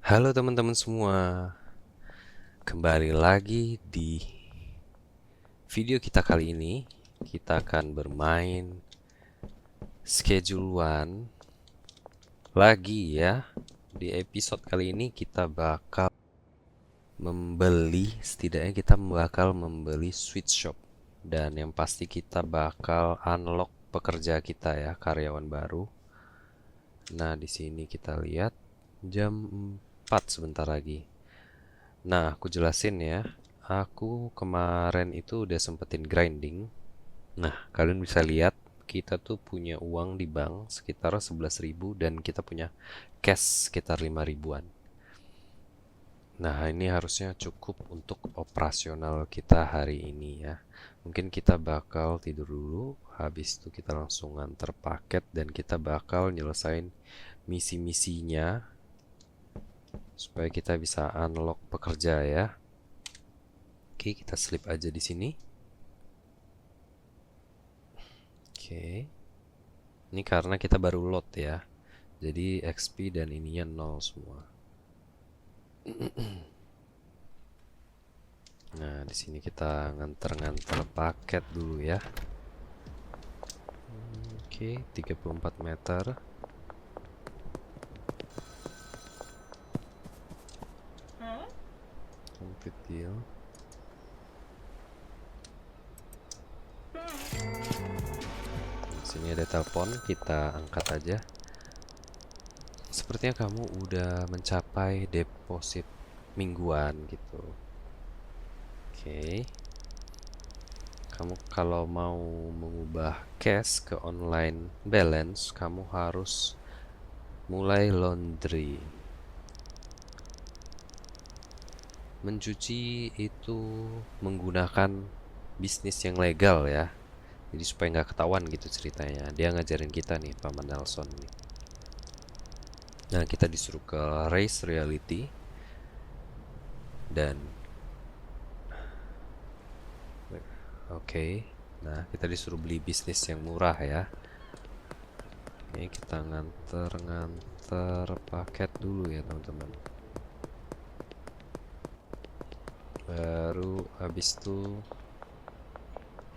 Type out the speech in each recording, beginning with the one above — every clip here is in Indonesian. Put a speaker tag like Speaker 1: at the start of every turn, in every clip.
Speaker 1: Halo teman-teman semua, kembali lagi di video kita kali ini. Kita akan bermain Schedule One lagi ya. Di episode kali ini kita bakal setidaknya kita bakal membeli Switch Shop. Dan yang pasti kita bakal unlock pekerja kita ya, karyawan baru. Nah, di sini kita lihat jam 4 sebentar lagi. Nah, aku jelasin ya. Aku kemarin itu udah sempetin grinding. Nah, kalian bisa lihat kita tuh punya uang di bank sekitar 11.000 dan kita punya cash sekitar 5 ribuan. Nah, ini harusnya cukup untuk operasional kita hari ini ya. Mungkin kita bakal tidur dulu, habis itu kita langsung nganter paket dan kita bakal nyelesain misi-misinya supaya kita bisa unlock pekerja ya. Oke, kita sleep aja di sini. Oke. Ini karena kita baru load ya. Jadi XP dan ininya nol semua. Nah, di sini kita nganter-nganter paket dulu ya. Oke, 34 meter. Complete deal. Di sini ada telepon, kita angkat aja. Sepertinya kamu udah mencapai deposit mingguan gitu. Oke. Kamu kalau mau mengubah cash ke online balance, kamu harus mulai laundry. Mencuci itu menggunakan bisnis yang legal ya. Jadi supaya nggak ketahuan gitu ceritanya. Dia ngajarin kita nih, Paman Nelson nih. Nah, kita disuruh ke Race Reality dan oke. Nah, kita disuruh beli bisnis yang murah ya. Oke, kita nganter paket dulu ya, teman-teman. Baru habis itu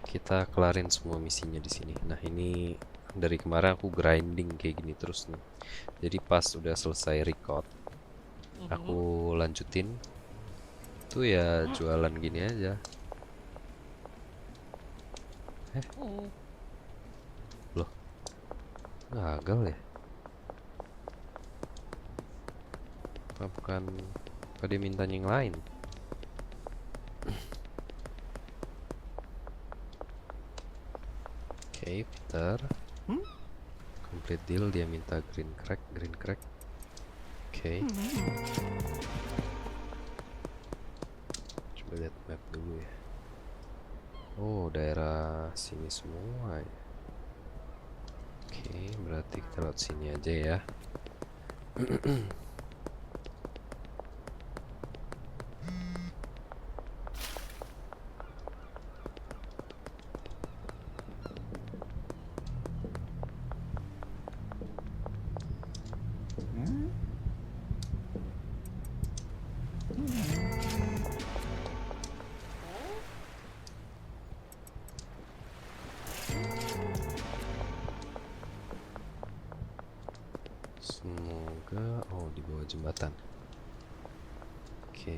Speaker 1: kita kelarin semua misinya di sini. Nah, ini dari kemarin aku grinding kayak gini terus nih. Jadi pas udah selesai record, aku lanjutin. Tuh ya jualan gini aja. Loh, gagal ya? Apa bukan pada minta yang lain? Oke, Peter. Complete deal, dia minta green crack, green crack. Oke. Coba lihat map dulu ya. Oh, daerah sini semua ya. Oke, berarti kita lewat sini aja ya. Semoga di bawah jembatan. Oke.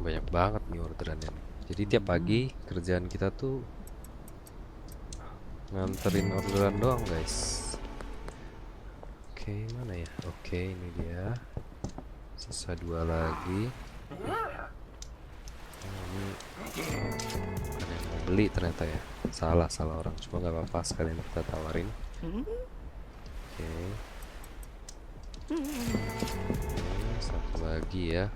Speaker 1: Banyak banget nih orderannya nih. Jadi tiap pagi kerjaan kita tuh nganterin orderan doang, guys. Oke, mana ya? Oke, ini dia. Sisa 2 lagi. Ini bukan yang mau beli ternyata ya. Salah orang. Cuma nggak apa-apa, sekalian kita tawarin. Oke. Satu lagi ya.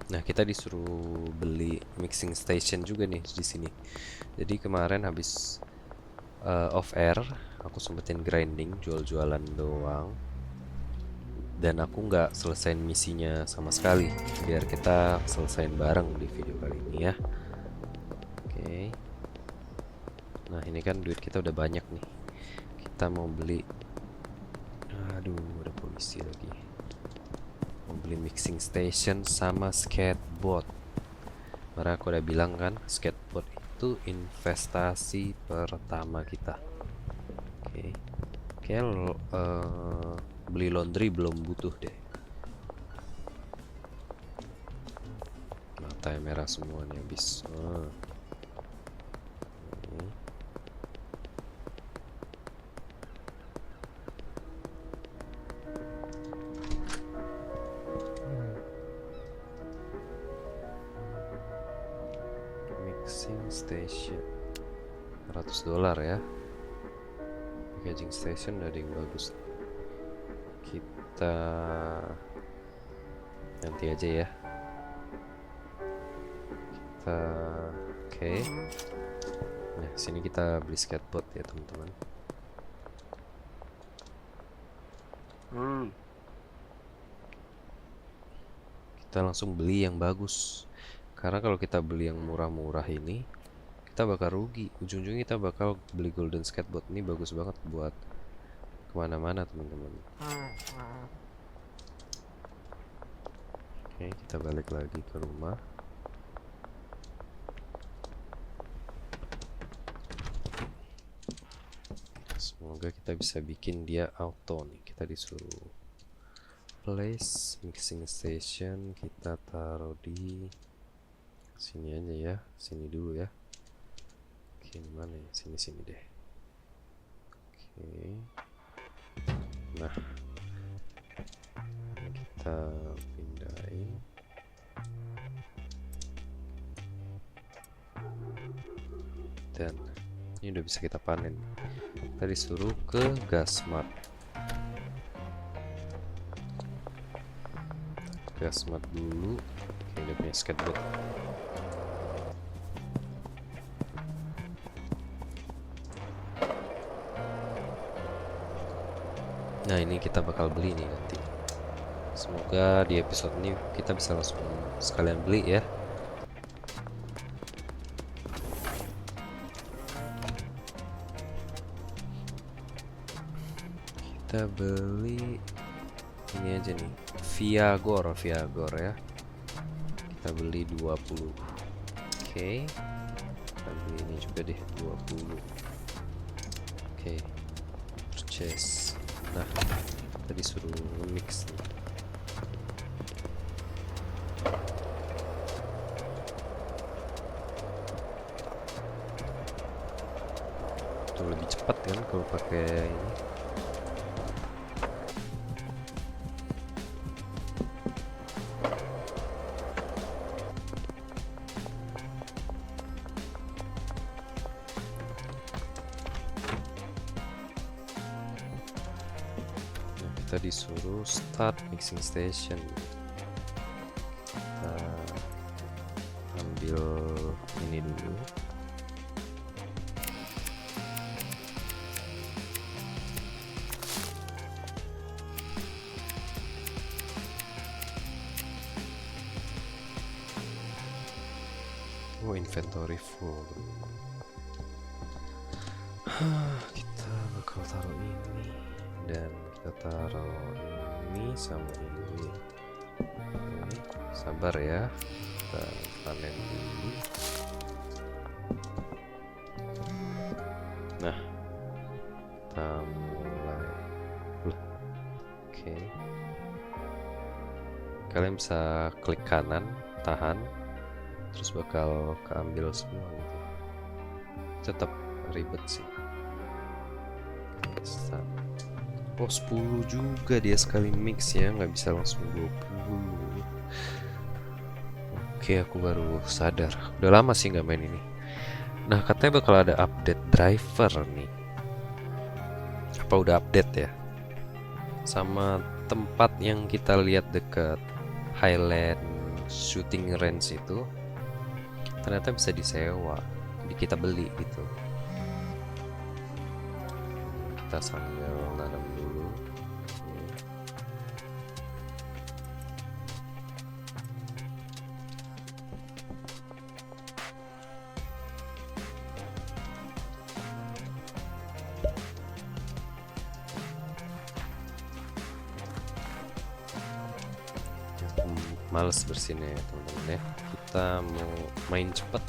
Speaker 1: Nah, kita disuruh beli mixing station juga nih di sini. Jadi kemarin habis off air, aku sempetin grinding, jual-jualan doang. Dan aku nggak selesain misinya sama sekali. Biar kita selesain bareng di video kali ini ya. Oke. Nah, ini kan duit kita udah banyak nih. Kita mau beli. Aduh, ada polisi lagi. Mau beli mixing station sama skateboard. Karena aku udah bilang kan, skateboard itu investasi pertama kita. Oke. Kayak beli laundry belum butuh deh. Mata merah semua nih habis. Mixing station $100 ya. Packaging station udah ada yang bagus. Kita nanti aja ya. Kita oke. Nah, sini kita beli skateboard ya, teman-teman. Kita langsung beli yang bagus. Karena kalau kita beli yang murah-murah ini, kita bakal rugi. Ujung-ujungnya kita bakal beli golden skateboard. Ini bagus banget buat kemana-mana, teman-teman. Oke, kita balik lagi ke rumah. Semoga kita bisa bikin dia auto nih. Kita disuruh place mixing station, kita taruh di sini aja ya, sini dulu ya. Oke, mana ya? Sini deh. Oke. Nah, kita pindahin. Dan ini udah bisa kita panen. Kita disuruh ke Gasmart. Gasmart dulu. Oke, dia punya skateboard. Nah, ini kita bakal beli nih nanti. Semoga di episode ini kita bisa langsung sekalian beli ya. Kita beli ini aja nih, Viagor ya. Kita beli 20. Oke. Kita beli ini juga deh 20. Oke. Purchase. Nah, kita disuruh mix nih. Itu lebih cepat kan kalau pakai ini. Kita disuruh start mixing station. Kita ambil ini dulu. Oh, inventory full. Kita bakal taruh ini dan kita taruh ini sama ini. Oke, sabar ya, kita panen dulu. Nah, kita mulai. Oke, kalian bisa klik kanan, tahan, terus bakal keambil semua gitu. Tetap ribet sih. Oh, 10 juga dia sekali mix ya, nggak bisa langsung 20. Oke, aku baru sadar. Udah lama sih nggak main ini. Nah, katanya bakal ada update driver nih. Apa udah update ya? Sama tempat yang kita lihat dekat Highland shooting range itu ternyata bisa disewa, jadi kita beli gitu. Kita sambil nanam dulu. Males bersinnya ya teman-teman ya, kita mau main cepet.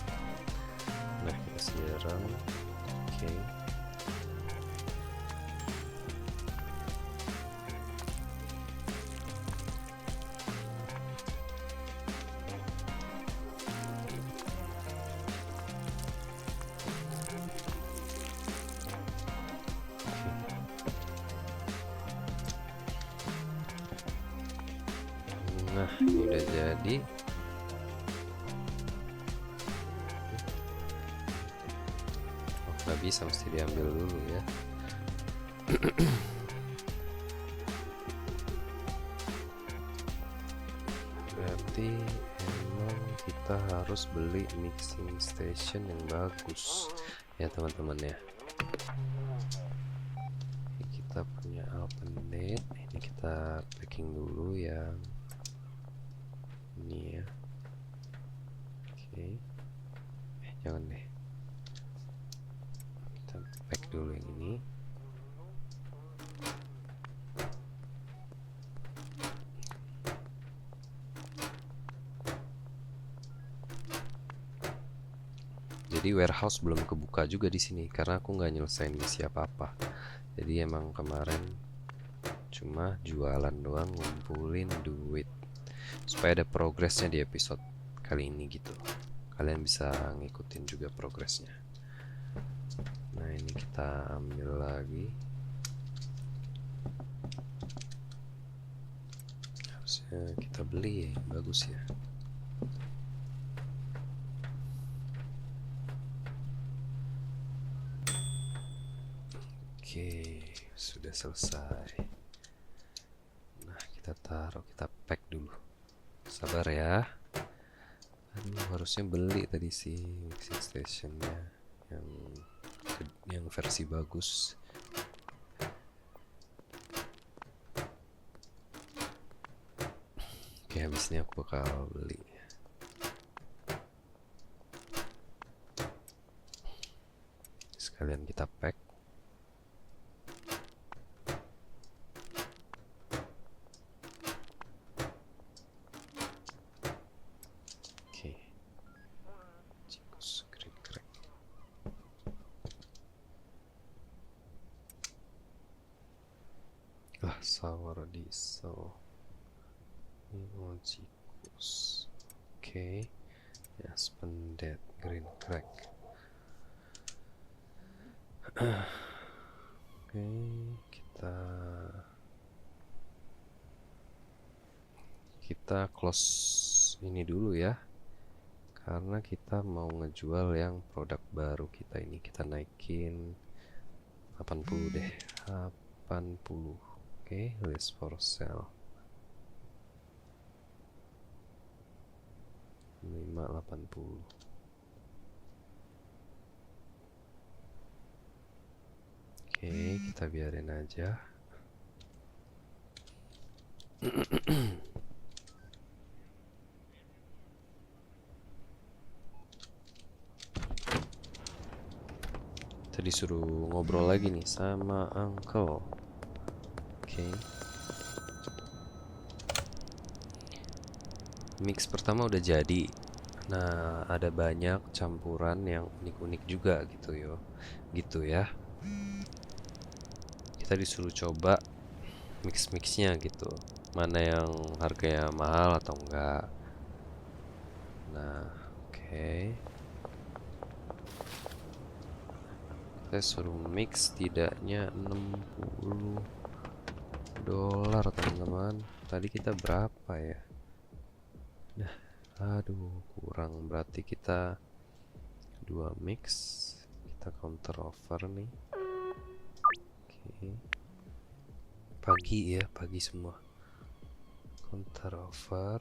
Speaker 1: Nah kita siram. Oke. Nah ini udah jadi. Oh nggak bisa, mesti diambil dulu ya. Berarti emang kita harus beli mixing station yang bagus ya teman-teman ya. Kita punya alternate, ini kita packing dulu ya. Ini ya. Oke. Jangan deh. Kita pack dulu yang ini. Jadi warehouse belum kebuka juga di sini karena aku nggak nyelesain misi apa-apa. Jadi emang kemarin cuma jualan doang, ngumpulin duit supaya ada progresnya di episode kali ini gitu. Kalian bisa ngikutin juga progresnya. Nah ini kita ambil lagi. Harusnya kita beli ya, bagus ya. Oke, sudah selesai. Nah kita taruh, kita pack dulu. Sabar ya. Aduh, harusnya beli tadi sih mixing stationnya yang versi bagus. Oke, habis ini aku bakal beli. Sekalian kita pack. Sour diesel Imogicus. Oke. Aspen dead green crack. Oke, kita close ini dulu ya, karena kita mau ngejual yang produk baru kita ini. Kita naikin 80 deh, 80. Oke, list for sale 580. Oke, kita biarin aja. Kita disuruh ngobrol lagi nih sama Uncle. Oke. Mix pertama udah jadi. Nah, ada banyak campuran yang unik-unik juga gitu yo. Gitu ya. Kita disuruh coba mix-mixnya gitu. Mana yang harganya mahal atau enggak. Nah, oke. Kita suruh mix tidaknya $60 teman-teman. Tadi kita berapa ya? Nah, aduh kurang, berarti kita 2 mix. Kita counter offer nih. Oke. Pagi ya, pagi semua. Counter offer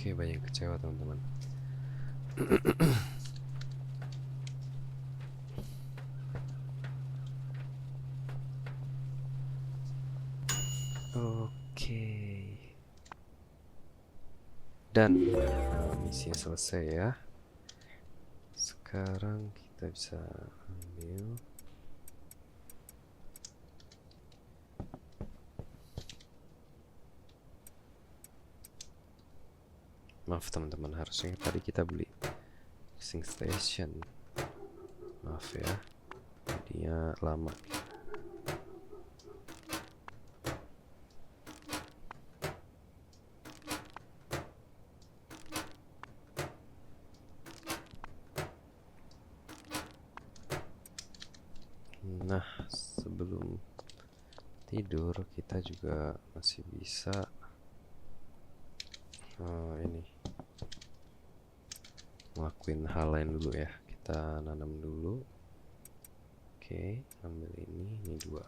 Speaker 1: Oke, banyak yang kecewa teman-teman. Oke. Dan misinya selesai ya. Sekarang kita bisa ambil. Maaf teman-teman, harusnya tadi kita beli fishing station. Maaf ya, jadinya lama. Nah, sebelum tidur kita juga masih bisa ini ngelakuin hal lain dulu ya. Kita nanam dulu. Oke, ambil ini dua.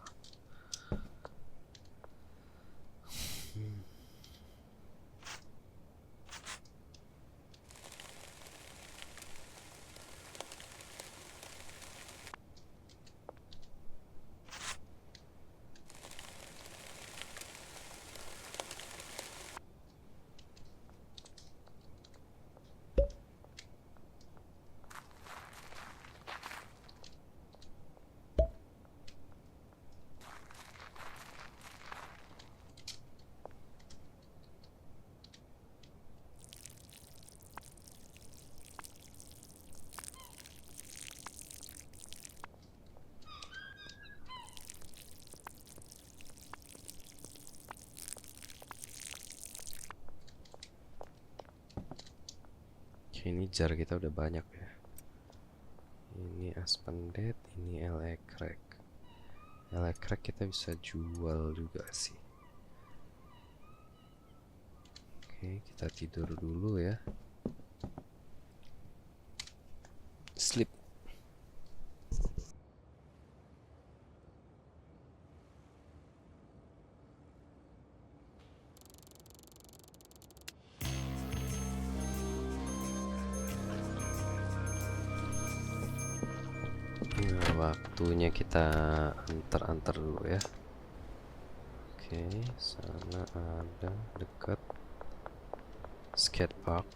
Speaker 1: Ini jar kita udah banyak ya. Ini aspendet, ini elekrek. Elekrek kita bisa jual juga sih. Oke, kita tidur dulu ya. Sleep. Nah, waktunya kita antar-antar dulu ya. Oke, sana ada dekat skate park.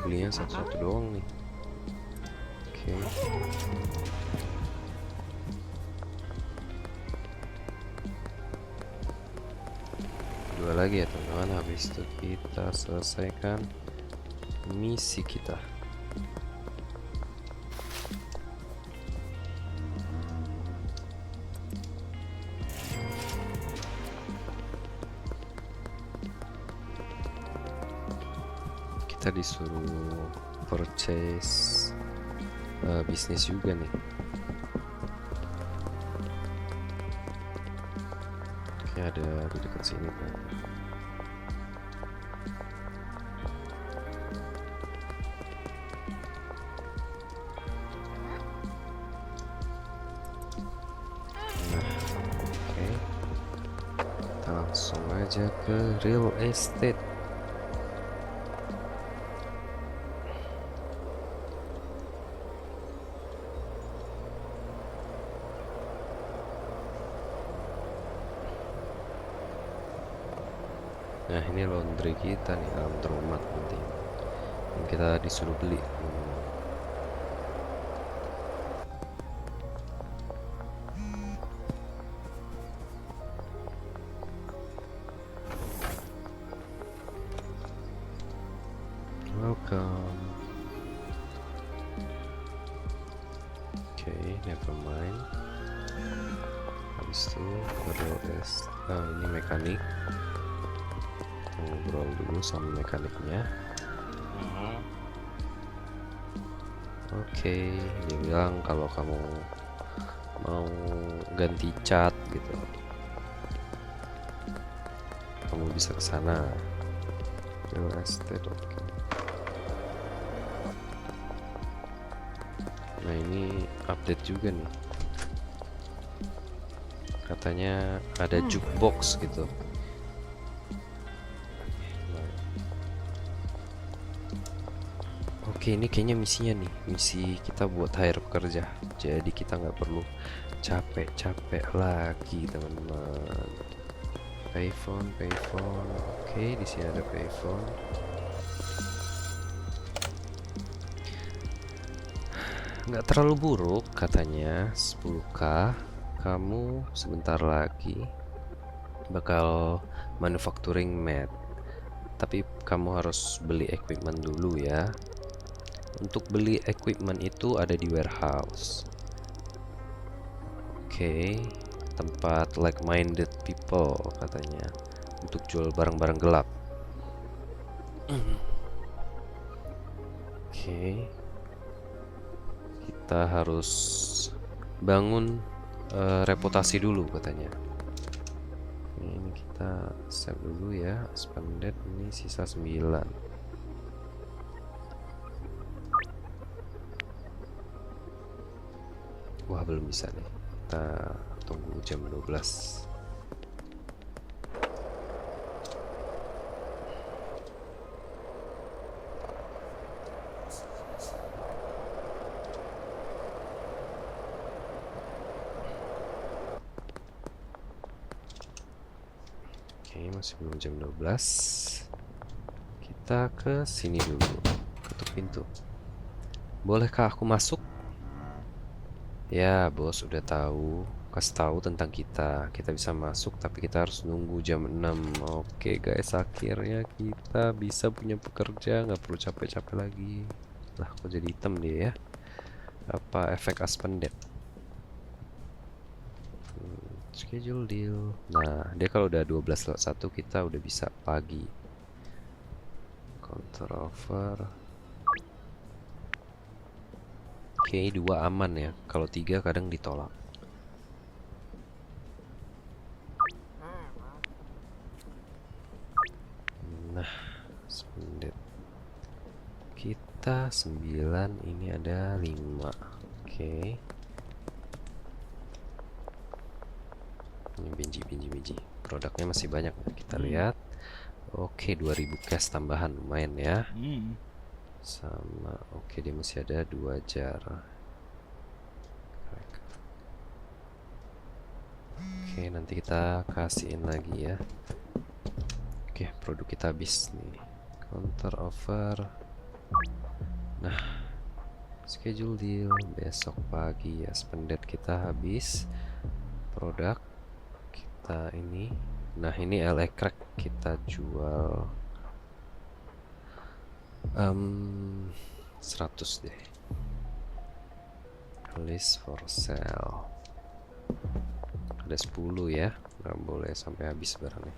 Speaker 1: Belinya satu-satu doang nih. Oke. Dua lagi ya teman-teman. Habis itu kita selesaikan misi kita. Kita disuruh purchase bisnis juga nih. Oke, ada di dekat sini kan. Nah, oke. Kita langsung aja ke real estate. Nah, ini laundry kita nih, dalam rumah nanti yang kita disuruh beli. Welcome. Oke, never mind. Habis itu ini mekanik. Ngobrol dulu sama mekaniknya. Oke, dia bilang kalau kamu mau ganti cat gitu, kamu bisa ke sana. Real estate, oke. Nah, ini update juga nih. Katanya ada jukebox gitu. Oke, ini kayaknya misinya nih. Misi kita buat hire pekerja. Jadi kita nggak perlu capek-capek lagi, teman-teman. Payphone. Oke, di sini ada payphone. Nggak terlalu buruk katanya, 10k. Kamu sebentar lagi bakal manufacturing mat. Tapi kamu harus beli equipment dulu ya. Untuk beli equipment itu ada di warehouse. Oke, tempat like-minded people katanya, untuk jual barang-barang gelap. Oke, kita harus bangun reputasi dulu katanya. Ini kita save dulu ya, expanded. Ini sisa 9. Wah, belum bisa nih. Kita tunggu jam 12. Oke, masih belum jam 12. Kita ke sini dulu. Ketuk pintu. Bolehkah aku masuk? Ya, bos udah tahu, kasih tahu tentang kita. Kita bisa masuk, tapi kita harus nunggu jam 6. Oke guys, akhirnya kita bisa punya pekerja, nggak perlu capek-capek lagi. Lah, kok jadi hitam dia ya? Apa efek aspendet? Schedule deal. Nah, dia kalau udah 12:01 kita udah bisa pagi. Counter offer. Oke, 2 aman ya. Kalau 3 kadang ditolak. Nah, spended. Kita 9, ini ada 5. Oke. Ini biji. Produknya masih banyak. Kita lihat. Oke, 2000 cash tambahan, lumayan ya. Sama, oke, dia masih ada 2 jar. Oke, nanti kita kasihin lagi ya. Oke, produk kita habis nih. Counter offer. Nah, schedule deal besok pagi ya. Spended kita habis. Produk kita ini. Nah, ini LA crack kita jual 100 deh. List for sale. Ada 10 ya. Nggak boleh sampai habis barangnya.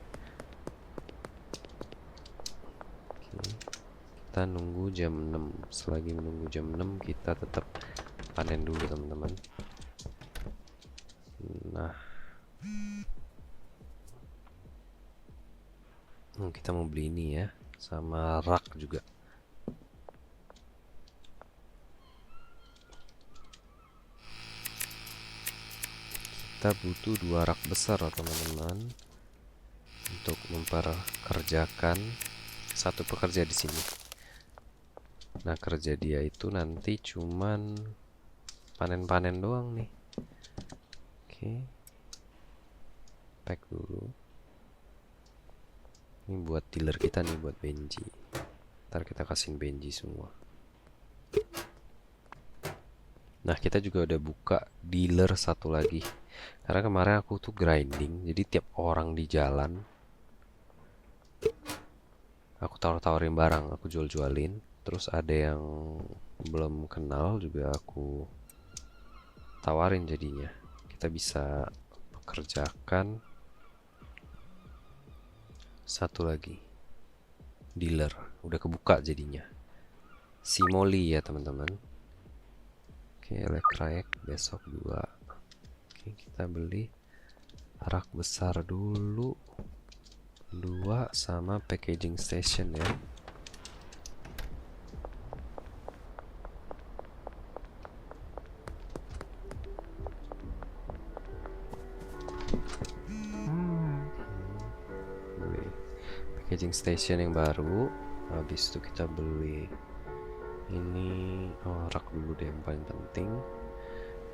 Speaker 1: Oke. Kita nunggu jam 6. Selagi menunggu jam 6 kita tetap panen dulu teman-teman. Nah, kita mau beli ini ya, sama rak juga. Kita butuh 2 rak besar teman-teman untuk memperkerjakan satu pekerja di sini. Nah, kerja dia itu nanti cuman panen-panen doang nih. Oke, pack dulu. Ini buat dealer kita nih, buat Benji. Ntar kita kasihin Benji semua. Nah, kita juga udah buka dealer satu lagi. Karena kemarin aku tuh grinding, jadi tiap orang di jalan aku tawar-tawarin barang, aku jual-jualin. Terus ada yang belum kenal juga aku tawarin jadinya. Kita bisa pekerjakan satu lagi, dealer. Udah kebuka jadinya. Si Molly ya teman-teman. Oke, Electraek besok 2. Oke, kita beli rak besar dulu 2 sama packaging station ya. Beli packaging station yang baru. Habis itu kita beli ini, rak dulu deh yang paling penting,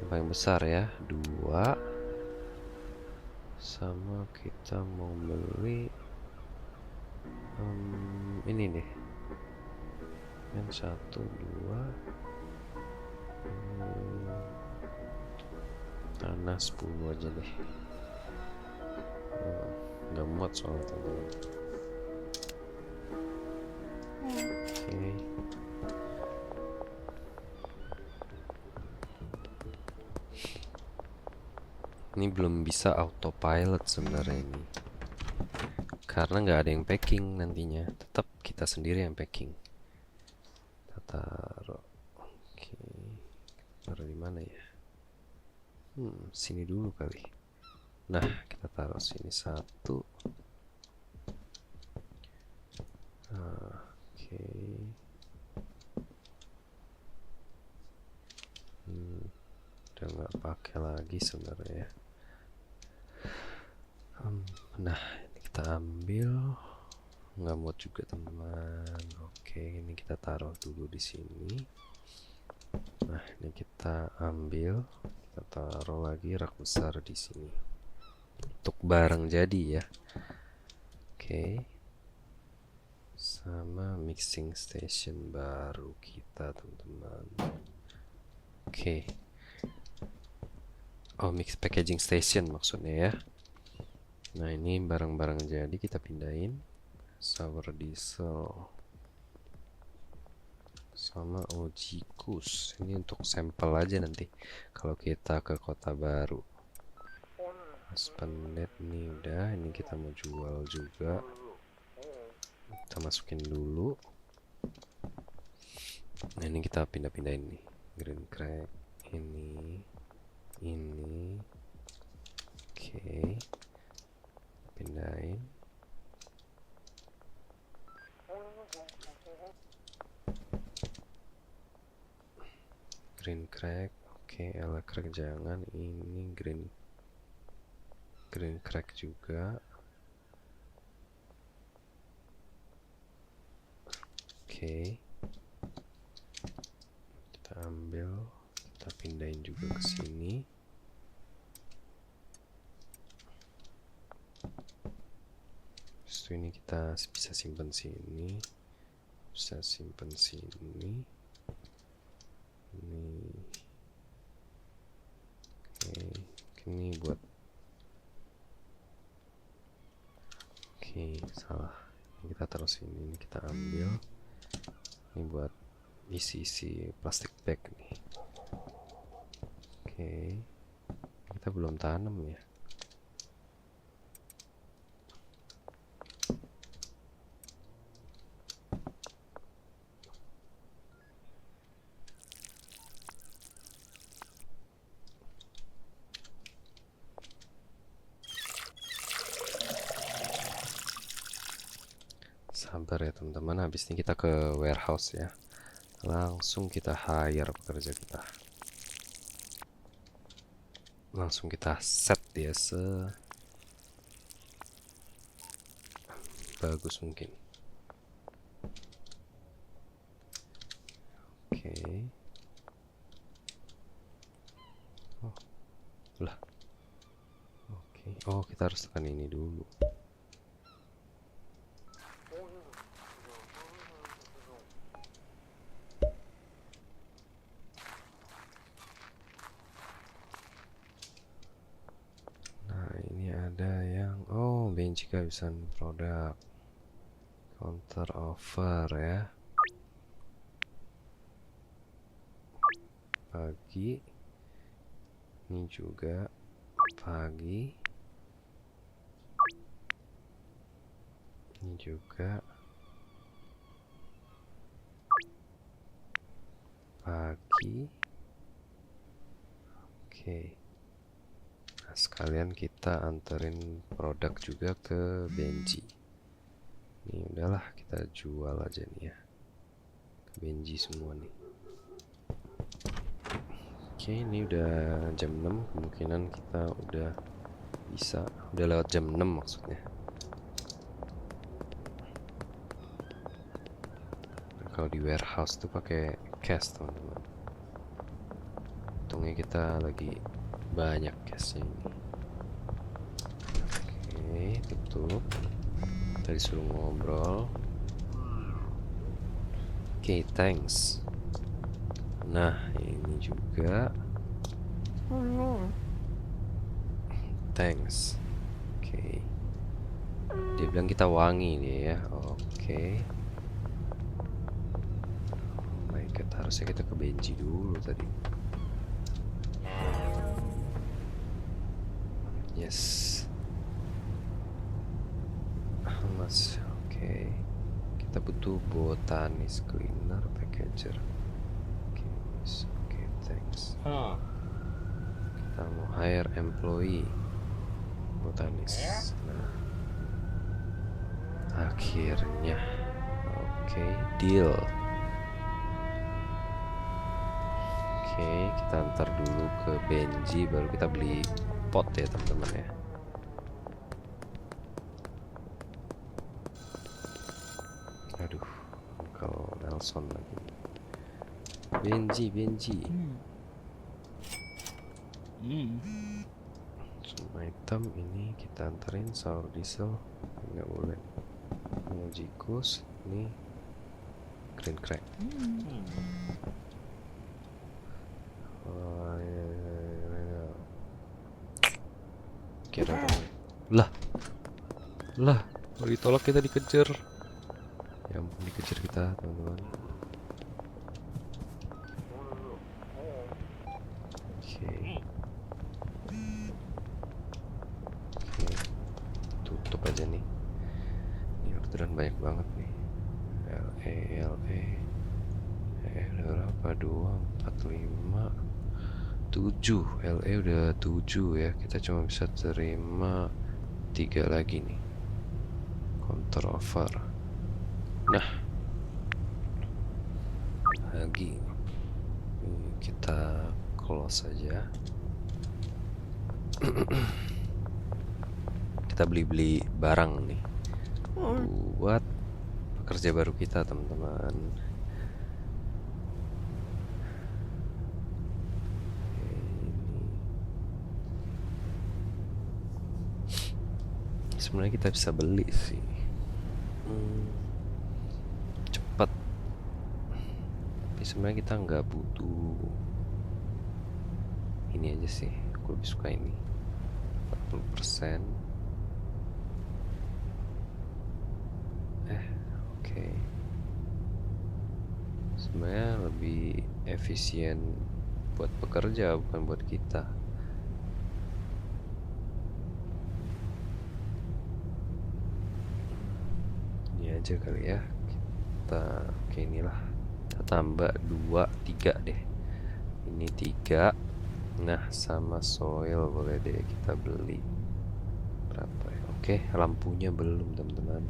Speaker 1: yang paling besar ya, 2. Sama kita mau beli ini deh, yang 1, 2, tanah 10 aja deh. Nggak muat soalnya teman-teman. Oke. Ini belum bisa autopilot sebenarnya ini, karena nggak ada yang packing nantinya. Tetap kita sendiri yang packing. Kita taruh, oke, taruh di mana ya? Sini dulu kali. Nah, kita taruh sini 1. Oke. Udah nggak pakai lagi sebenarnya. Nah, ini kita ambil. Nggak muat juga teman-teman. Oke, ini kita taruh dulu di sini. Nah, ini kita ambil. Kita taruh lagi rak besar di sini. Untuk barang jadi ya. Oke. Sama mixing station baru kita teman-teman. Oke. Oh, mix packaging station maksudnya ya. Nah, ini barang-barang jadi kita pindahin. Sour diesel sama Ojikus. Ini untuk sampel aja nanti kalau kita ke kota baru. Aspendet nih udah, ini kita mau jual juga. Kita masukin dulu. Nah, ini kita pindah-pindahin nih. Green crack ini. Oke. Pindahin. Green crack. Oke, crack jangan. Ini green crack juga. Oke. Kita ambil, kita pindahin juga ke sini. Ini kita bisa simpan sini, bisa simpan sini. Ini, oke, ini buat, oke, salah. Ini kita taruh sini, ini kita ambil. Ini buat isi plastik bag nih. Oke, kita belum tanam ya. Sabar ya teman-teman, habis ini kita ke warehouse ya. Langsung kita hire pekerja kita. Langsung kita set dia bagus mungkin. Oke. Oh, lah. Oke. Oh, kita harus tekan ini dulu. Benci kehabisan produk, counter offer ya, bagi Ini juga pagi. Ini juga pagi. Oke. Nah, sekalian kita anterin produk juga ke Benji. Ini udahlah, kita jual aja nih ya. Ke Benji semua nih. Oke, ini udah jam 6, kemungkinan kita udah lewat jam 6 maksudnya. Nah, kalau di warehouse tuh pakai cash teman-teman. Untungnya kita lagi banyak cashnya ini. Oke, tutup. Tadi suruh ngobrol. Oke, thanks. Nah, ini juga thanks. Oke. Dia bilang kita wangi nih ya. Oke. Oh my god, harusnya kita ke Benji dulu tadi. Yes. Mas, oke. Kita butuh botanis cleaner packager. Oke, thanks. Kita mau hire employee botanis. Nah, akhirnya, oke, deal. Oke, kita antar dulu ke Benji, baru kita beli pot ya teman-teman ya. Aduh, kalau Nelson lagi. Benji. Semua item ini kita anterin. Sour diesel nggak boleh. Mojikus ini green crack. Kira lah kalau ditolak kita dikejar. Ya ampun, dikejar kita teman-teman. Oke, tutup aja nih. Ini orderan banyak banget nih. LE berapa? 2, 4, 5, 7. LE udah 7 ya. Kita cuma bisa terima 3 lagi nih. Counter offer. Nah, lagi kita close aja. Kita beli barang nih buat pekerja baru kita teman-teman. Sebenarnya kita bisa beli sih, cepat. Tapi sebenarnya kita nggak butuh ini aja sih. Aku lebih suka ini 40%. Oke. Sebenarnya lebih efisien buat pekerja, bukan buat kita. Ini aja kali ya. Oke, inilah. Kita tambah 2, 3 deh. Ini 3. Nah, sama soil boleh deh kita beli. Berapa ya? Oke, lampunya belum teman-teman.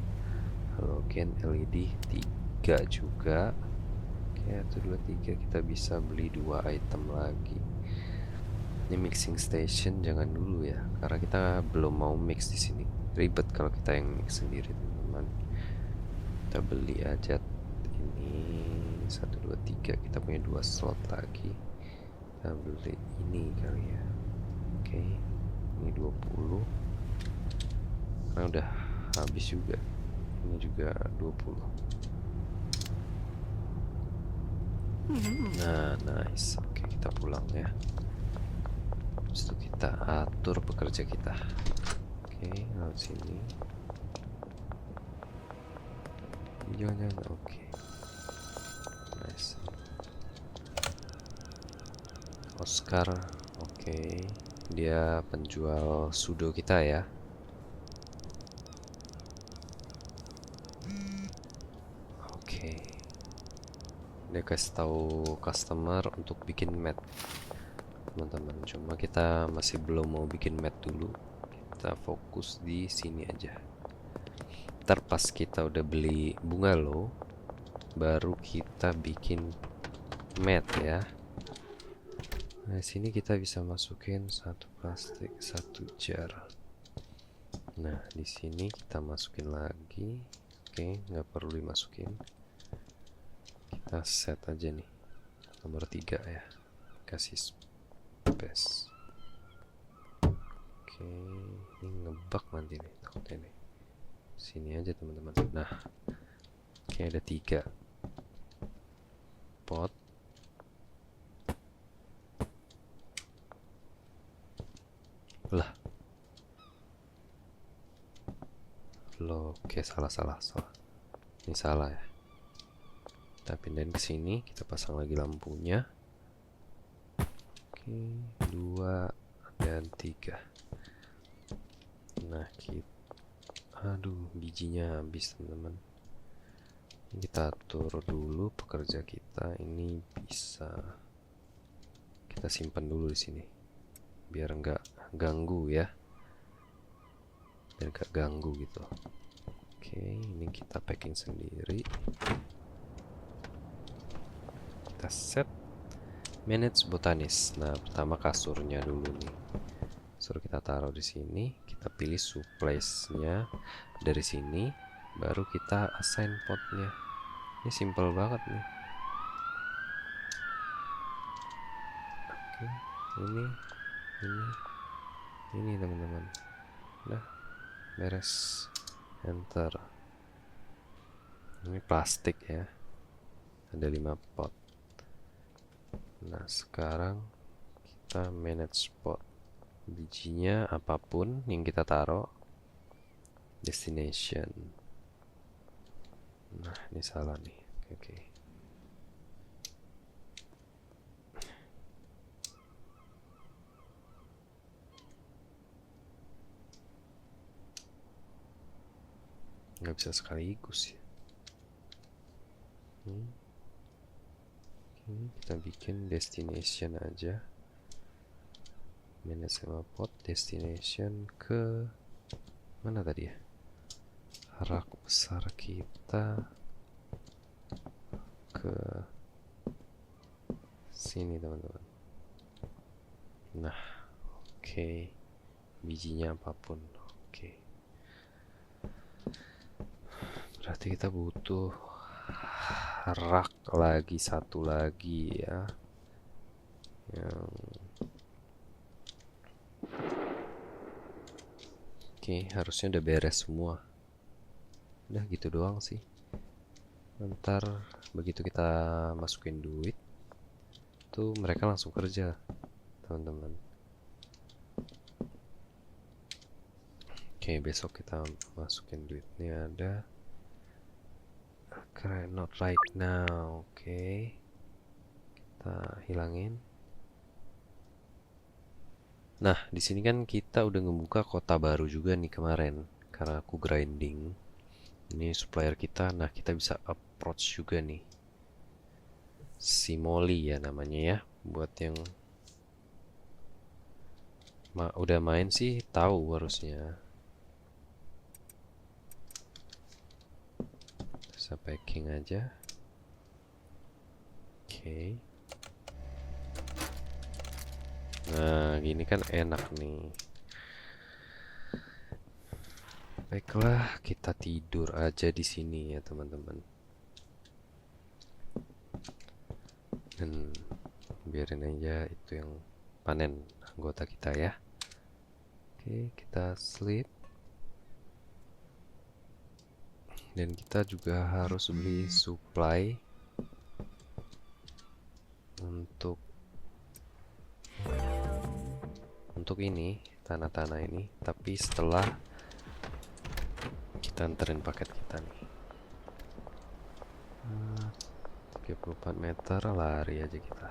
Speaker 1: Halogen LED 3 juga. Oke, 1, 2, 3. Kita bisa beli 2 item lagi. Ini mixing station jangan dulu ya, karena kita belum mau mix di sini. Ribet kalau kita yang mix sendiri teman-teman. Kita beli aja ini 1, 2, 3. Kita punya 2 slot lagi. Kita beli ini kali ya. Oke, ini 20 karena udah habis juga. Ini juga 20. Nah, nice. Oke, kita pulang ya. Habis itu kita atur pekerja kita. Oke, lalu sini. Jangan. Oke. Nice. Oscar. Oke. Oke, dia penjual sudo kita ya. Oke, dia kasih tahu customer untuk bikin mat, teman-teman. Cuma kita masih belum mau bikin mat dulu. Kita fokus di sini aja. Ntar pas kita udah beli bungalow, baru kita bikin mat ya. Nah, sini kita bisa masukin satu plastik, satu jar. Nah, di sini kita masukin lagi. Oke, nggak perlu dimasukin. Kita set aja nih. Nomor 3 ya. Kasih space. Oke, ini ngebug nanti nih takutnya nih. Sini aja teman-teman. Nah, oke ada 3 pot. Lah, lo oke salah. Ini salah ya. Kita pindahin ke sini, kita pasang lagi lampunya. Oke, 2 dan 3. Nah, aduh, bijinya habis teman-teman. Kita atur dulu pekerja kita ini bisa kita simpan dulu di sini biar nggak ganggu ya, biar nggak ganggu gitu. Oke, ini kita packing sendiri. Kita set manage botanis. Nah, pertama kasurnya dulu nih. Suruh kita taruh di sini. Kita pilih supplies-nya dari sini. Baru kita assign potnya. Ini simple banget nih. Oke, ini teman-teman. Udah beres. Enter. Ini plastik ya. Ada 5 pot. Nah, sekarang kita manage pot. Bijinya apapun yang kita taruh. Destination. Nah, ini salah nih. Oke. Nggak bisa sekaligus ya. Kita bikin destination aja. Manage sama pot. Destination ke mana tadi ya? Rak besar kita ke sini teman-teman. Nah, oke. Bijinya apapun. Oke. Berarti kita butuh rak lagi, satu lagi ya. Oke, harusnya udah beres semua. Udah gitu doang sih. Ntar begitu kita masukin duit, tuh mereka langsung kerja, teman-teman. Oke, besok kita masukin duitnya ada. Keren, not right now. Oke, kita hilangin. Nah, di sini kan kita udah ngebuka kota baru juga nih kemarin, karena aku grinding. Ini supplier kita, nah kita bisa approach juga nih. Si Molly ya namanya ya, buat yang udah main sih tahu harusnya. Bisa packing aja. Oke. Nah, gini kan enak nih. Baiklah, kita tidur aja di sini ya, teman-teman. Dan biarin aja itu yang panen anggota kita ya. Oke, kita sleep. Dan kita juga harus beli supply untuk ini, tanah-tanah ini, tapi setelah kita anterin paket kita nih. 34 meter, lari aja kita.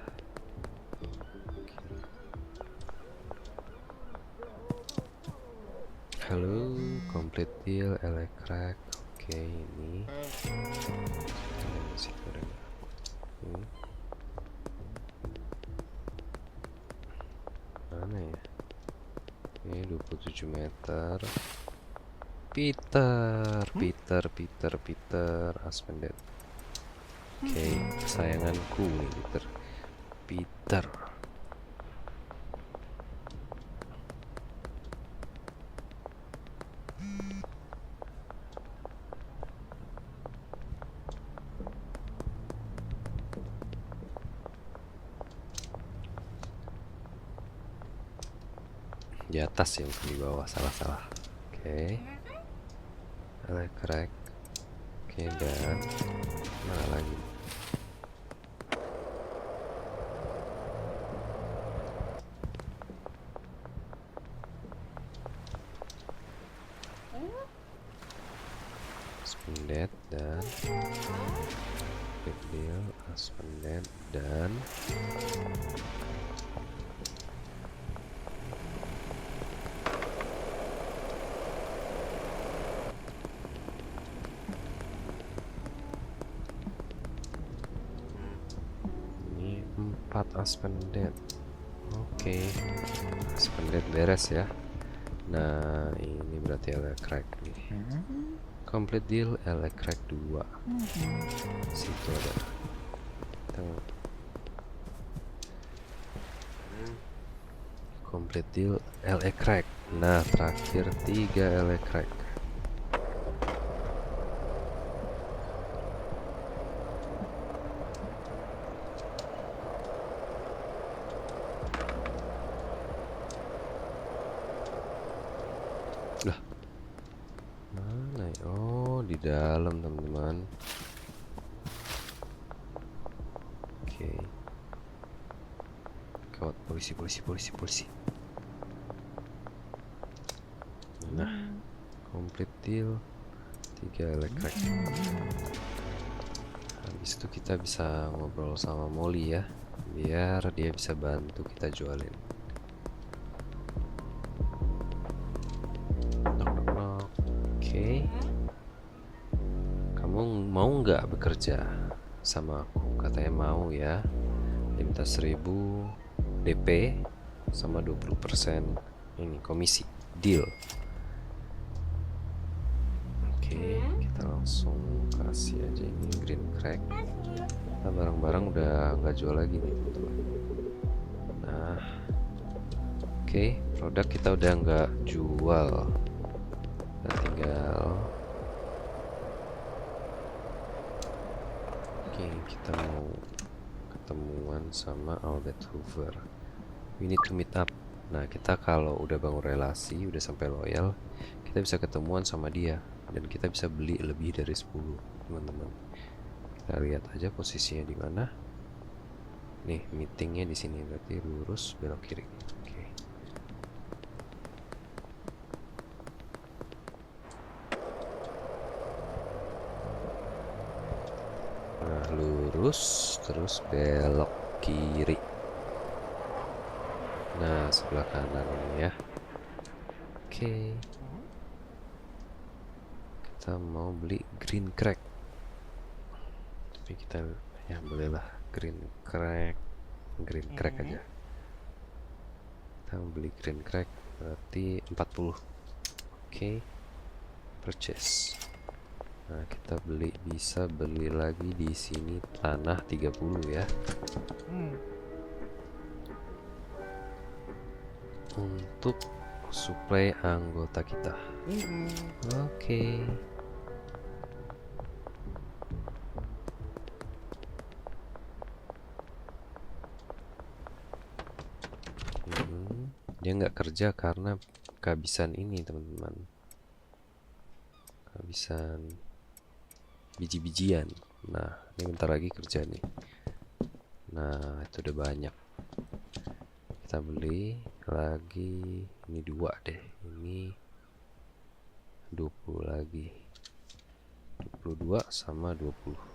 Speaker 1: Halo, complete deal, electrack. Oke, ini. Situ ada nggak? Ini. Mana ya? Ini 27 meter. Peter, Aspendet. Oke, kesayanganku nih, Peter. Di atas ya, bukan di bawah, salah. Oke, electrack. Oke, dan mana lagi? Aspendet dan deal, Aspendet dan ini 4 Aspendet. Oke, Aspendet beres ya. Nah, ini berarti electrack nih. Complete deal, electrack 2. Situ ada. Complete deal, electrack. Nah, terakhir 3 electrack. Lah, mana ya? Oh, di dalam teman-teman. Oke. Kawat polisi. Nah, complete deal, 3 electric. Habis itu kita bisa ngobrol sama Molly ya, biar dia bisa bantu kita jualin. Oke. Kamu mau nggak bekerja sama aku? Katanya mau ya. Dia minta 1000 DP sama 20% ini komisi. Deal. Oke, kita langsung kasih aja ini green crack. Nah, barang-barang udah nggak jual lagi nih teman-teman. Nah, oke, produk kita udah nggak jual. Nah, tinggal kita mau ketemuan sama Albert Hoover. We need to meet up. Nah, kita kalau udah bangun relasi, udah sampai loyal, kita bisa ketemuan sama dia dan kita bisa beli lebih dari 10, teman-teman. Kita lihat aja posisinya di mana. Nih, meetingnya di sini, berarti lurus belok kiri. Oke. Nah, lurus terus belok kiri. Nah, sebelah kanan ini ya. Oke. Kita mau beli green crack. Tapi kita ya bolehlah green crack aja. Kita mau beli green crack berarti 40. Oke. Purchase. Nah, kita bisa beli lagi di sini tanah 30 ya. Untuk suplai anggota kita. Oke. Dia nggak kerja karena kehabisan ini teman-teman, kehabisan biji-bijian. Nah, ini bentar lagi kerja nih. Nah, itu udah banyak. Kita beli lagi ini 2 deh, ini 20 lagi, 22 sama 20.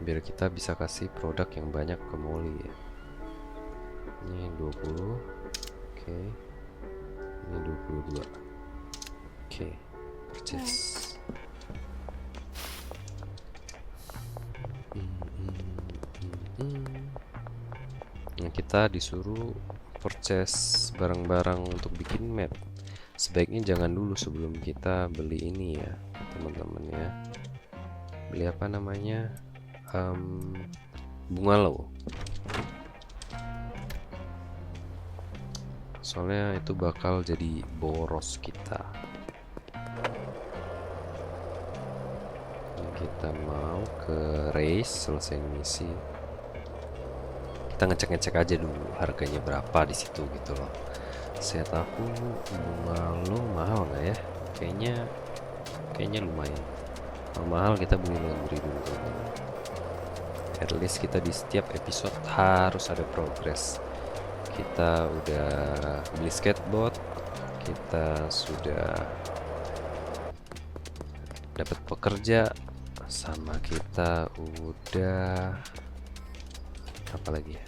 Speaker 1: biar kita bisa kasih produk yang banyak ke Molly ya. Ini 20. Oke. Ini 22. Oke, purchase. Nah, kita disuruh purchase barang-barang untuk bikin map. Sebaiknya jangan dulu sebelum kita beli ini ya, teman-teman ya. Beli apa namanya? Bungalow. Soalnya itu bakal jadi boros kita. Ini kita mau ke race, selesai misi. Kita ngecek-ngecek aja dulu harganya berapa di situ gitu loh. Set aku bungalow mahal nggak ya? Kayaknya lumayan. Kalau mahal kita beli laundry dulu teman-teman. At least kita di setiap episode harus ada progress. Kita udah beli skateboard, kita sudah dapat pekerja, sama kita udah apa lagi ya?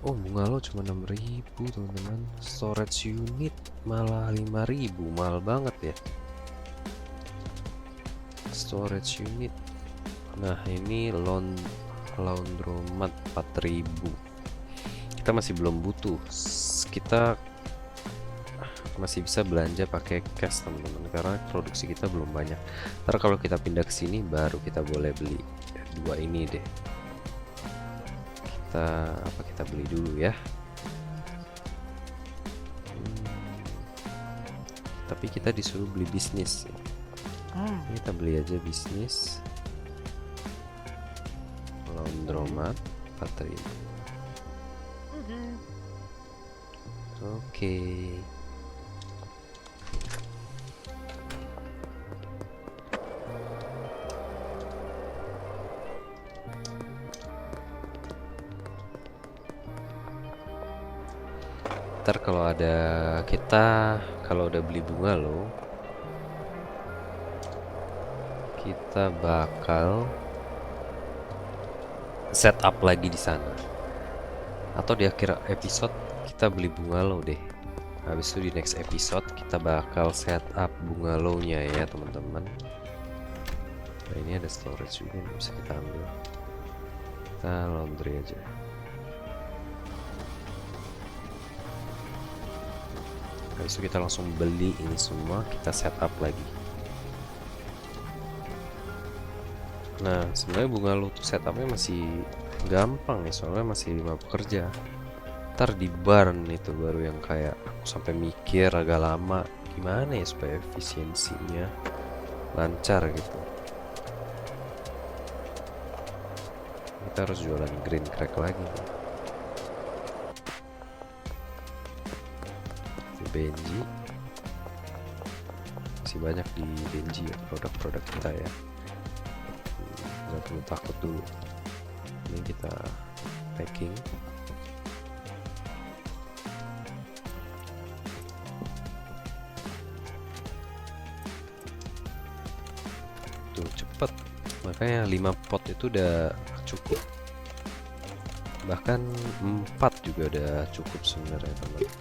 Speaker 1: Oh, bungalow cuma 6.000 teman-teman. Storage unit malah 5.000, mahal banget ya. Storage unit. Nah, ini laundromat 4.000. Kita masih belum butuh. Kita masih bisa belanja pakai cash teman-teman, karena produksi kita belum banyak. Ntar kalau kita pindah ke sini baru kita boleh beli dua ini deh. Kita beli dulu ya. Tapi kita disuruh beli bisnis. Kita beli aja bisnis. Laundromat 4.000. Oke. Ntar kalau udah beli bungalow, kita bakal setup lagi di sana. Atau di akhir episode kita beli bungalow deh. Habis itu di next episode kita bakal setup bungalownya ya teman-teman. Nah, ini ada storage juga yang bisa kita ambil. Kita laundry aja. Habis itu kita langsung beli ini semua, kita setup lagi. Nah, sebenarnya bungalow tuh setupnya masih gampang ya, soalnya masih 5 pekerja. Ntar di barn itu baru yang kayak aku sampai mikir agak lama gimana ya supaya efisiensinya lancar gitu. Kita harus jualan green crack lagi. Benji masih banyak di Benji ya produk-produk kita ya. Nggak perlu takut dulu. Ini kita packing. Tuh cepet, makanya 5 pot itu udah cukup, bahkan 4 juga udah cukup sebenarnya teman.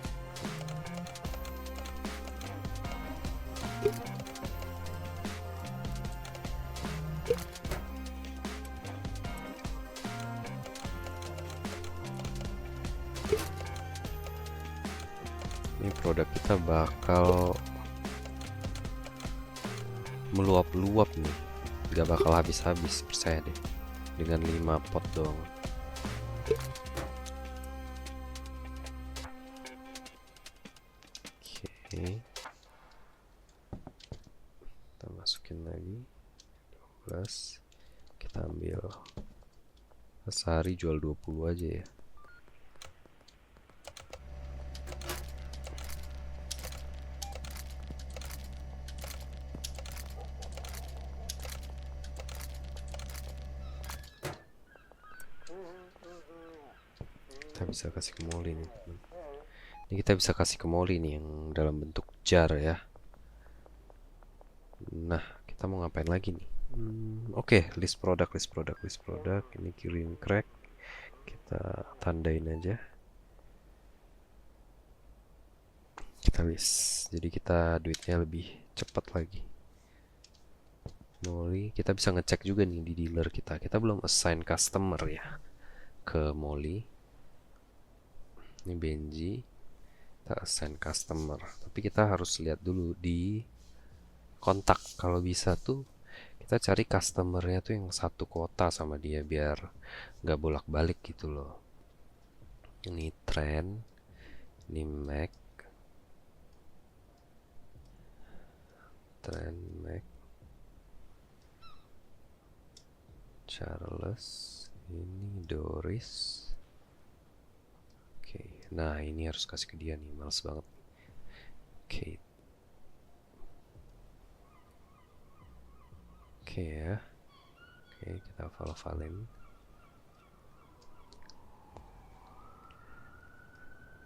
Speaker 1: Ini produk kita bakal meluap-luap nih, gak bakal habis-habis, percaya deh, dengan 5 pot doang. Oke, kita masukin lagi 12. Kita ambil sehari jual 20 aja ya. Kita bisa kasih ke Molly nih teman. Ini kita bisa kasih ke Molly nih yang dalam bentuk jar ya. Nah, kita mau ngapain lagi nih? Oke, list produk, ini kirim crack, kita tandain aja, kita list, jadi kita duitnya lebih cepat lagi. Molly, kita bisa ngecek juga nih di dealer kita belum assign customer ya ke Molly. Ini Benji, kita assign customer, tapi kita harus lihat dulu di kontak. Kalau bisa tuh kita cari customernya tuh yang satu kota sama dia biar nggak bolak-balik gitu loh. Ini Trend, ini Mac, Charles, ini Doris. Oke, nah ini harus kasih ke dia nih, males banget. Kate. Oke ya. Oke, kita hafal-hafalin.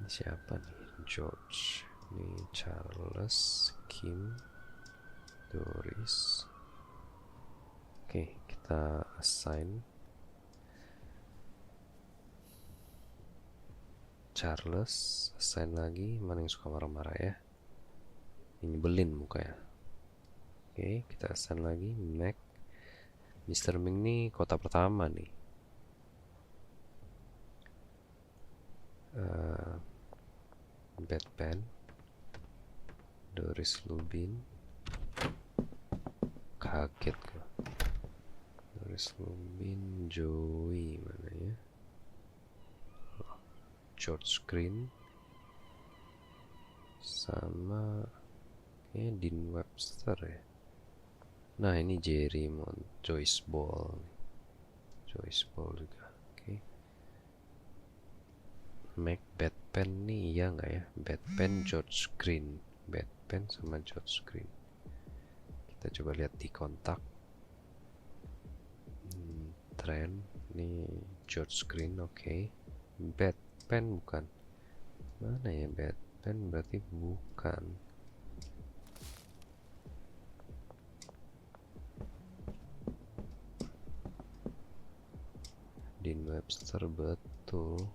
Speaker 1: Ini siapa nih? George. Ini Charles, Kim, Doris. Oke, kita assign Charles, assign lagi. Mana yang suka marah-marah ya? Ini nyebelin mukanya. Oke, kita assign lagi Mac. Mr. Ming nih kota pertama nih. Batman, Doris Lubin. Kaget gue. Doris Lubin, Joey mana ya? George Green sama Dean Webster ya. Nah ini Jerry Joyce Ball juga. Oke. Mac Batman nih iya nggak ya? Batman George Green, Batman sama George Green. Kita coba lihat di kontak. Trend nih George Green, oke. Batman bukan. Mana ya Batman, berarti bukan. Dean Webster betul.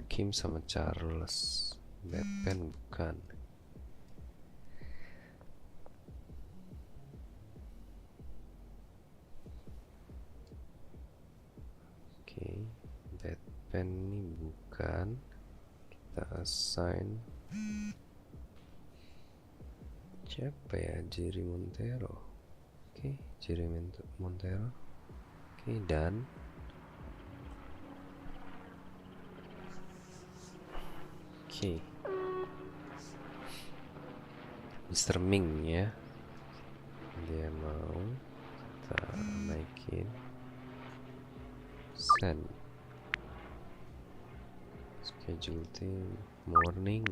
Speaker 1: Kim sama Charles. Batman bukan. Oke, Batman ini bukan. Kita assign siapa ya? Jerry Montero. Oke, Jerry Montero. Oke, dan oke, Mr. Ming ya, dia mau kita naikin send schedule team morning.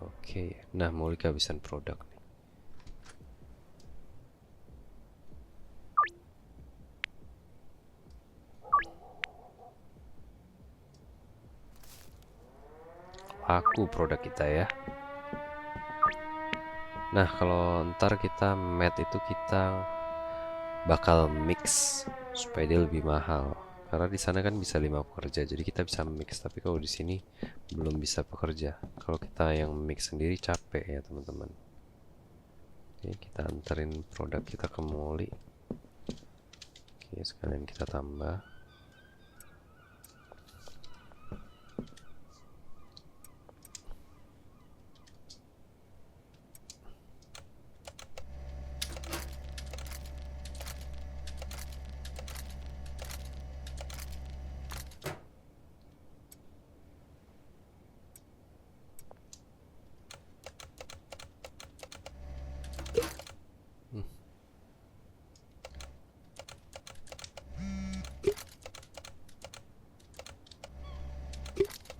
Speaker 1: Oke, nah mau kehabisan produk nih. Laku produk kita ya. Nah kalau ntar kita mat itu kita bakal mix supaya dia lebih mahal. Karena di sana kan bisa 5 pekerja, jadi kita bisa mix. Tapi kalau di sini belum bisa pekerja. Kalau kita yang mix sendiri capek ya teman-teman. Oke, kita anterin produk kita ke Molly. Oke, sekalian kita tambah.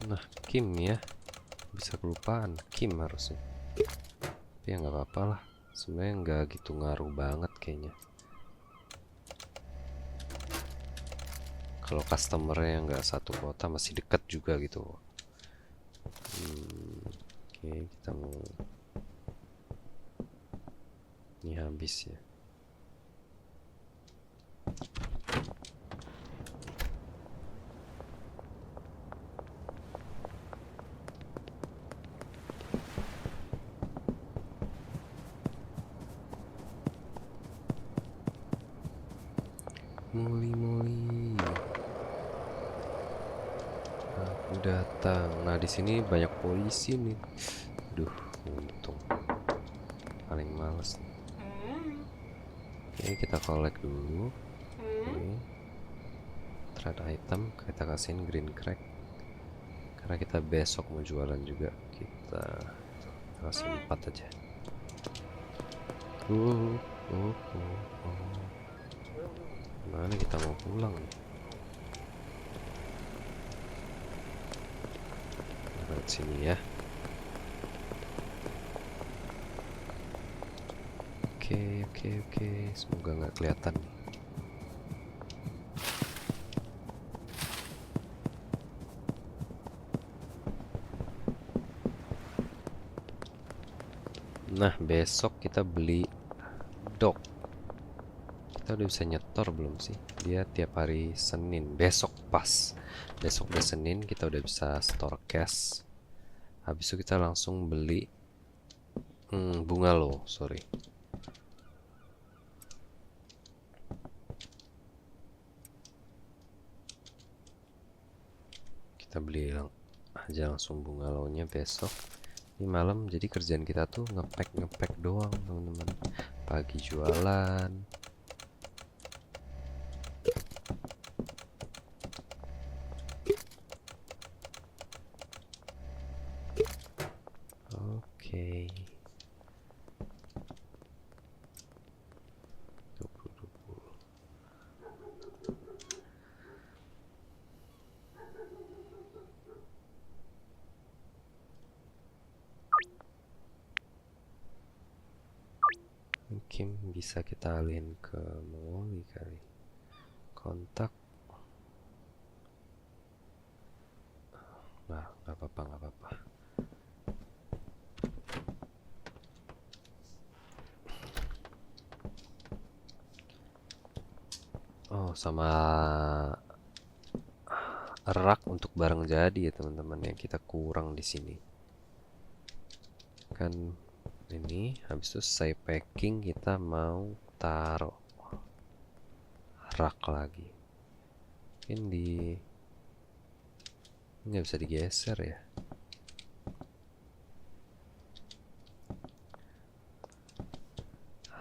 Speaker 1: Nah, Kim ya. Bisa kelupaan. Kim harusnya. Tapi ya nggak apa-apa lah. Sebenarnya nggak gitu ngaruh banget kayaknya. Kalau customernya nggak satu kota masih dekat juga gitu. Oke, kita mau Ini habis ya. Muli-muli. Aku datang. Nah, di sini banyak polisi nih. Duh, untung. Paling males nih. Oke, kita collect dulu. Oke. Trade item, kita kasihin green crack. Karena kita besok mau jualan juga. Kita kasih 4 aja. Mana kita mau pulang nih? Lewat sini ya. Oke. Semoga nggak kelihatan nih. Nah, besok kita beli dock. Kita udah bisa nyetor belum sih? Dia tiap hari Senin. Besok pas. Besok udah Senin, kita udah bisa store cash. Habis itu kita langsung beli bungalow, sorry. Kita beli aja langsung bungalownya besok. Ini malam, jadi kerjaan kita tuh ngepack doang, teman-teman. Pagi jualan. Oke. Mungkin bisa kita alihin ke Moli kali. Kontak. Nah, nggak apa-apa. Oh, sama rak untuk barang jadi ya teman-teman, yang kita kurang di sini. Kan ini habis itu saya packing, kita mau taruh rak lagi. Mungkin nggak bisa digeser ya.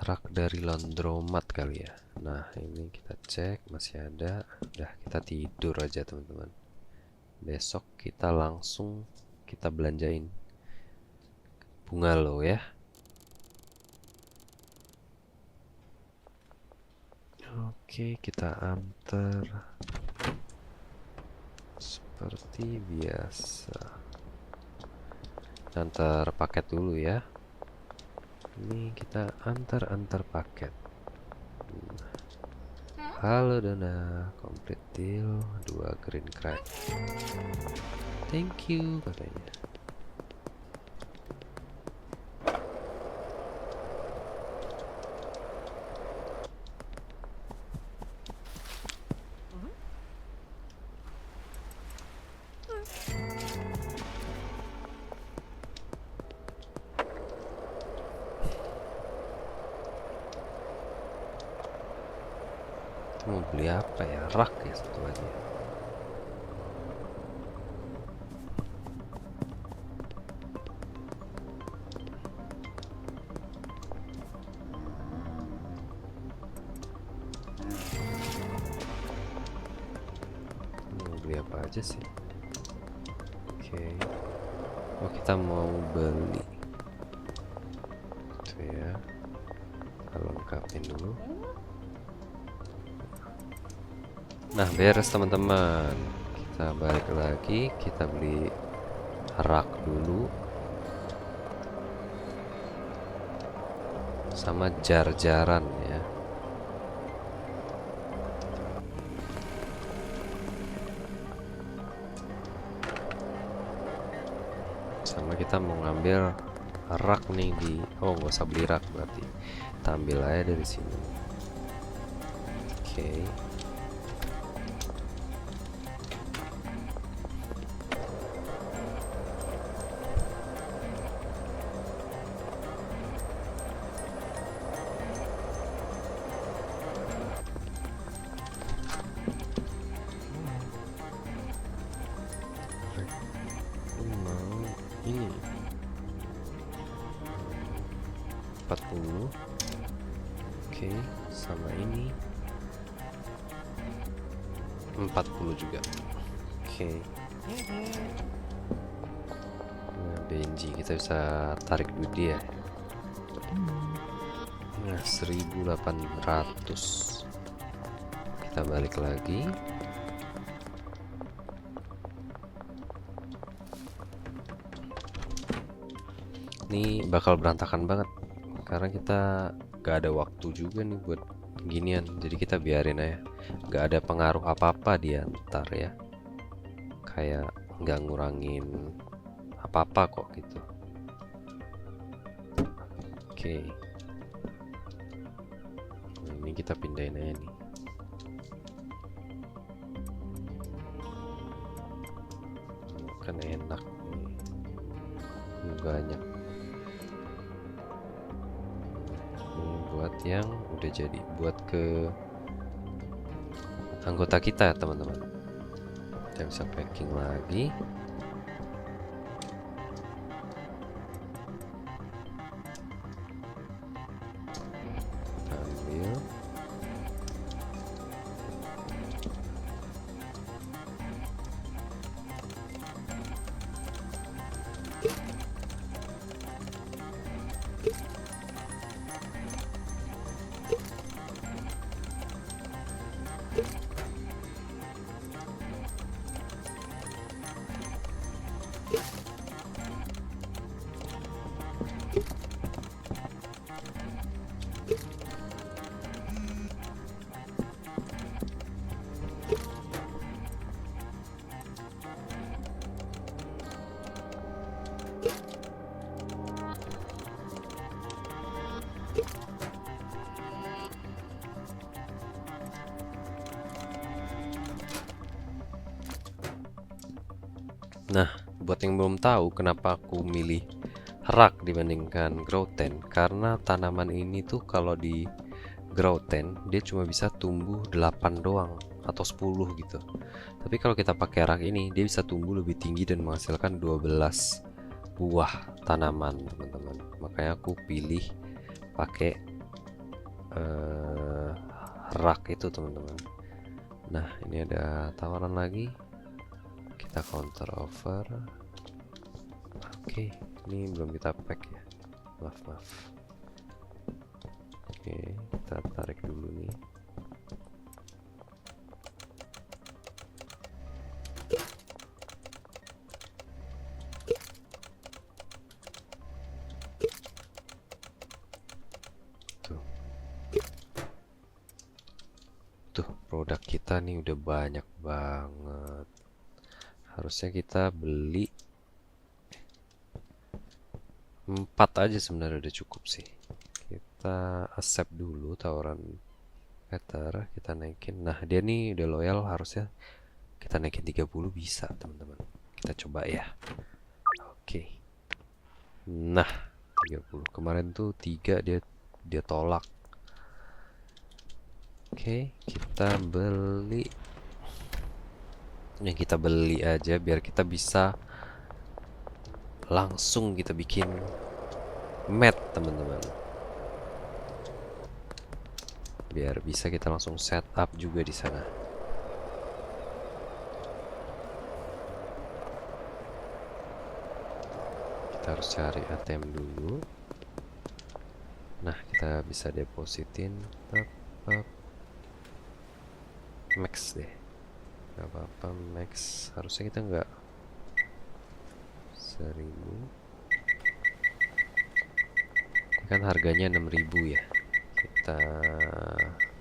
Speaker 1: Rak dari laundromat kali ya. Nah, ini kita cek masih ada. Udah, kita tidur aja teman-teman. Besok kita langsung kita belanjain bungalow ya. Oke, kita antar seperti biasa. Antar paket dulu ya. Ini kita antar paket. Halo Dona, complete deal 2 green crack. Thank you katanya. Mau beli apa ya? Rak ya satu aja. Mau beli apa aja sih? Oke. Oh, kita mau beli itu ya. Kita lengkapin dulu. Nah, beres teman-teman. Kita balik lagi, kita beli rak dulu. Sama jar-jaran ya. Sama kita mau ngambil rak nih di, oh nggak usah beli rak berarti, kita ambil aja dari sini. Oke. Mau ini 40. Oke, sama ini 40 juga. Oke. Nah, Benji kita bisa tarik duit dia. Nah, 1800. Kita balik lagi. Ini bakal berantakan banget karena kita gak ada waktu juga nih buat ginian, jadi kita biarin aja, gak ada pengaruh apa-apa di antar ya, kayak nggak ngurangin apa-apa kok gitu. Oke. Nah, ini kita pindahin aja nih. Kan enak nih, ini banyak. Ini buat yang udah jadi, buat ke anggota kita teman-teman. Kita bisa packing lagi. Ambil. Nah, buat yang belum tahu kenapa aku milih rak dibandingkan grow tent, karena tanaman ini tuh kalau di grow tent dia cuma bisa tumbuh 8 doang atau 10 gitu. Tapi kalau kita pakai rak ini dia bisa tumbuh lebih tinggi dan menghasilkan 12 buah tanaman, teman-teman. Makanya aku pilih pakai rak itu, teman-teman. Nah, ini ada tawaran lagi. Kita counter offer. Oke, ini belum kita pack ya. Maaf. Oke, kita tarik dulu nih. Tuh, produk kita nih udah banyak banget. Harusnya kita beli 4 aja sebenarnya udah cukup sih. Kita accept dulu tawaran Peter, kita naikin. Nah, dia nih udah loyal, harusnya kita naikin 30 bisa, teman-teman. Kita coba ya. Oke. Nah, 30. Kemarin tuh 3 dia tolak. Oke, kita beli. Yang kita beli aja biar kita bisa langsung kita bikin mat, teman-teman. Biar bisa kita langsung setup juga di sana. Kita harus cari ATM dulu. Nah, kita bisa depositin max deh, nggak apa-apa max. Harusnya kita nggak 1000, kan harganya 6000 ya, kita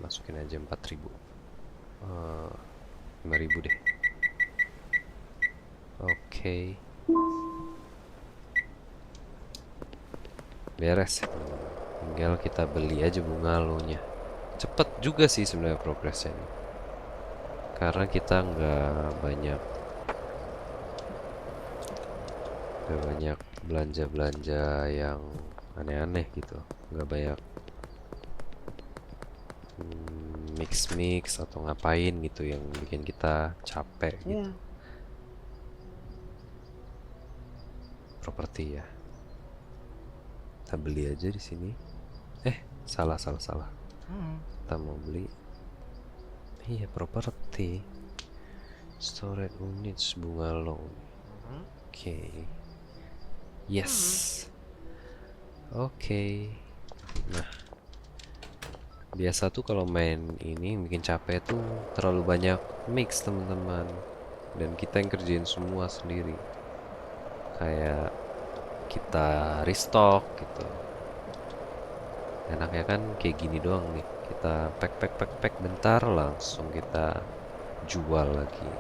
Speaker 1: masukin aja 4000, 5000 deh. Oke. Beres ya, teman-teman. Tinggal kita beli aja bungalonya. Cepet juga sih sebenarnya progresnya nih. Karena kita nggak banyak belanja-belanja yang aneh-aneh gitu. Nggak banyak mix-mix atau ngapain gitu yang bikin kita capek gitu. Properti ya. Kita beli aja di sini. Salah, salah, salah. Kita mau beli. Iya, properti. Storage units bungalow. Oke. Yes. Oke. Nah, biasa tuh kalau main ini bikin capek tuh terlalu banyak mix, teman-teman. Dan kita yang kerjain semua sendiri. Kayak kita restock gitu. Enaknya kan kayak gini doang nih. Kita pack bentar langsung kita jual lagi.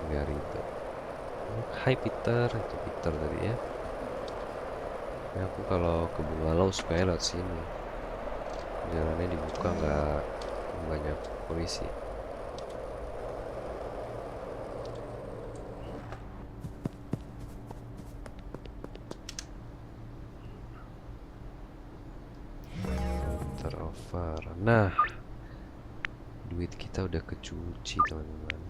Speaker 1: Nggak ribet. Hai Peter, itu Peter tadi ya. Aku kalau ke Bungalow supaya lewat sini. Jalannya dibuka, nggak banyak polisi. Over. Nah, duit kita udah kecuci, teman-teman.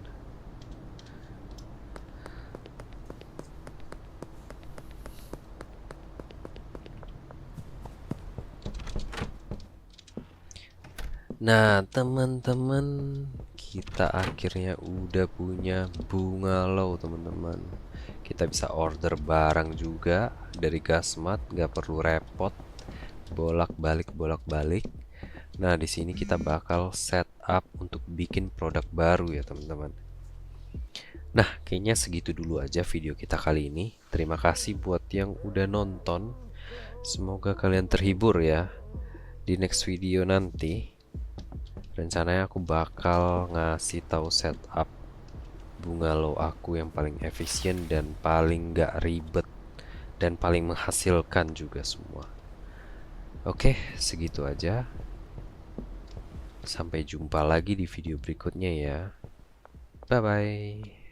Speaker 1: Nah, teman-teman, kita akhirnya udah punya bungalow, teman-teman. Kita bisa order barang juga dari Gasmart, nggak perlu repot bolak-balik. Nah, di sini kita bakal setup untuk bikin produk baru ya, teman-teman. Nah, kayaknya segitu dulu aja video kita kali ini. Terima kasih buat yang udah nonton. Semoga kalian terhibur ya. Di next video nanti rencananya aku bakal ngasih tahu setup bungalow aku yang paling efisien dan paling gak ribet dan paling menghasilkan juga semua. Oke, segitu aja. Sampai jumpa lagi di video berikutnya ya. Bye bye.